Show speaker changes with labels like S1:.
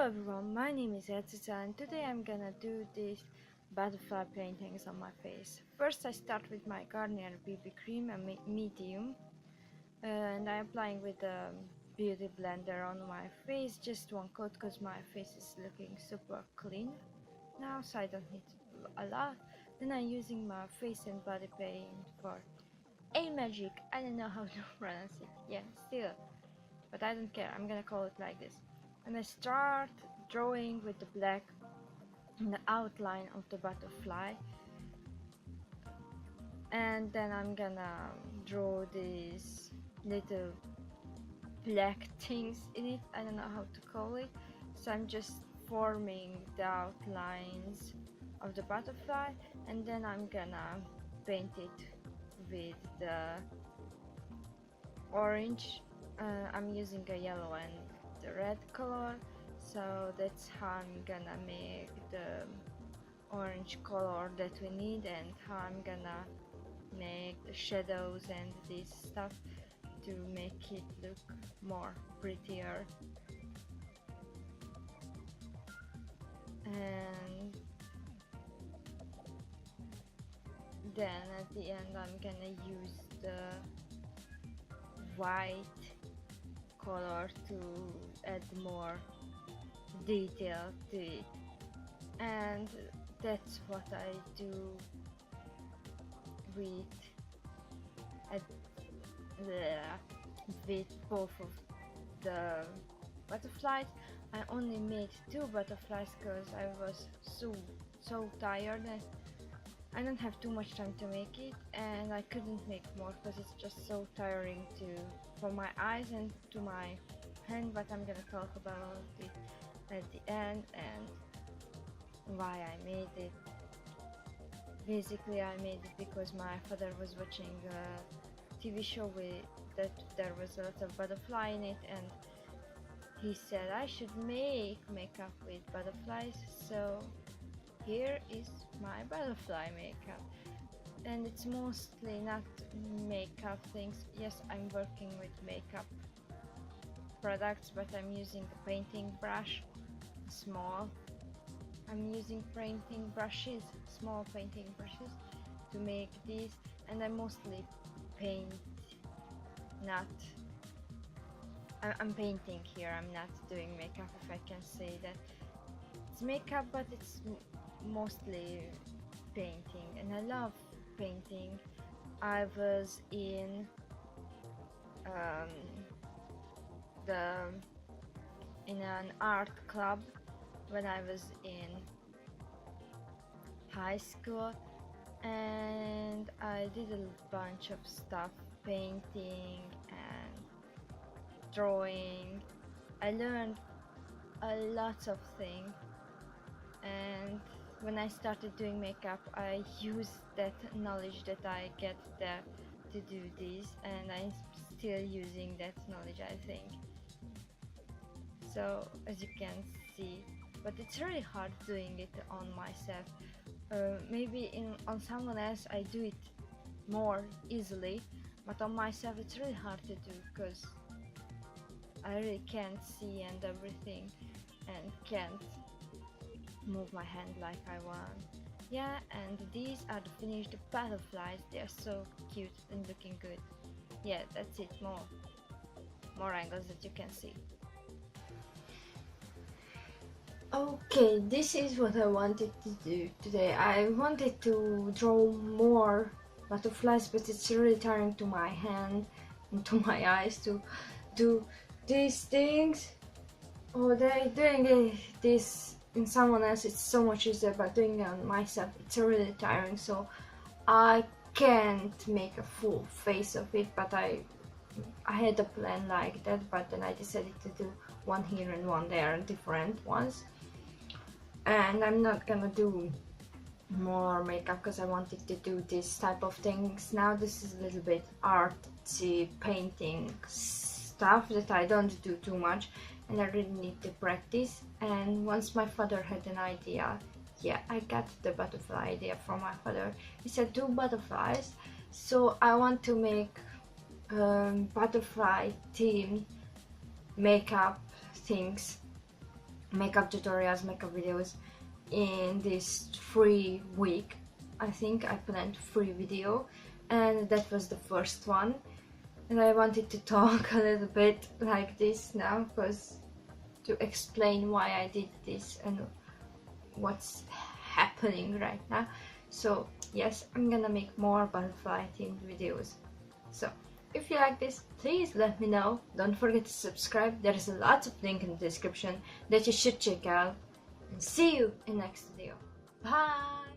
S1: everyone, my name is AyaCica and today I'm gonna do these butterfly paintings on my face. First I start with my Garnier BB cream, a medium, and I'm applying with the beauty blender on my face, just one coat because my face is looking super clean now, so I don't need a lot. Then I'm using my face and body paint for AyaCica. I don't know how to pronounce it, yeah, still, but I don't care, I'm gonna call it like this. And I start drawing with the black the outline of the butterfly, and then I'm gonna draw these little black things in it. I don't know how to call it, so I'm just forming the outlines of the butterfly, and then I'm gonna paint it with the orange. I'm using a yellow and the red color, so that's how I'm gonna make the orange color that we need, and how I'm gonna make the shadows and this stuff to make it look more prettier. And then at the end I'm gonna use the white color to add more detail to it, and that's what I do with with both of the butterflies. I only made 2 butterflies because I was so tired and I don't have too much time to make it, and I couldn't make more because it's just so tiring for my eyes and to my hand. But I'm gonna talk about it at the end and why I made it. Basically I made it because my father was watching a TV show with that there was a lot of butterfly in it, and he said I should make makeup with butterflies, so here is my butterfly makeup. And it's mostly not makeup things. Yes, I'm working with makeup products, but I'm using a painting brush, small. I'm using painting brushes, small painting brushes, to make these, and I mostly paint, not I'm painting here, I'm not doing makeup, if I can say that. It's makeup, but it's mostly painting, and I love painting. I was in um, the in an art club when I was in high school, and I did a bunch of stuff, painting and drawing. I learned a lot of things, and when I started doing makeup I used that knowledge that I get there to do this, and I'm still using that knowledge, I think. So as you can see, but it's really hard doing it on myself. Maybe on someone else I do it more easily, but on myself it's really hard to do because I really can't see and everything, and can't move my hand like I want. Yeah, and these are the finished butterflies. They are so cute and looking good. Yeah, that's it. More angles that you can see. Okay, this is what I wanted to do today. I wanted to draw more butterflies, but it's really tiring to my hand and to my eyes to do these things. Oh, doing this in someone else, it's so much easier, but doing it on myself, it's really tiring. So I can't make a full face of it, but I had a plan like that, but then I decided to do one here and one there, different ones. And I'm not gonna do more makeup because I wanted to do this type of things. Now this is a little bit artsy painting stuff that I don't do too much, and I really need to practice. And once my father had an idea, yeah, I got the butterfly idea from my father. He said 2 butterflies, so I want to make butterfly themed makeup things makeup tutorials, makeup videos in this free week. I think I planned free video, and that was the first one. And I wanted to talk a little bit like this now, because to explain why I did this and what's happening right now. So yes, I'm gonna make more butterfly themed videos. So if you like this, please let me know. Don't forget to subscribe. There is a lot of link in the description that you should check out. And see you in next video. Bye!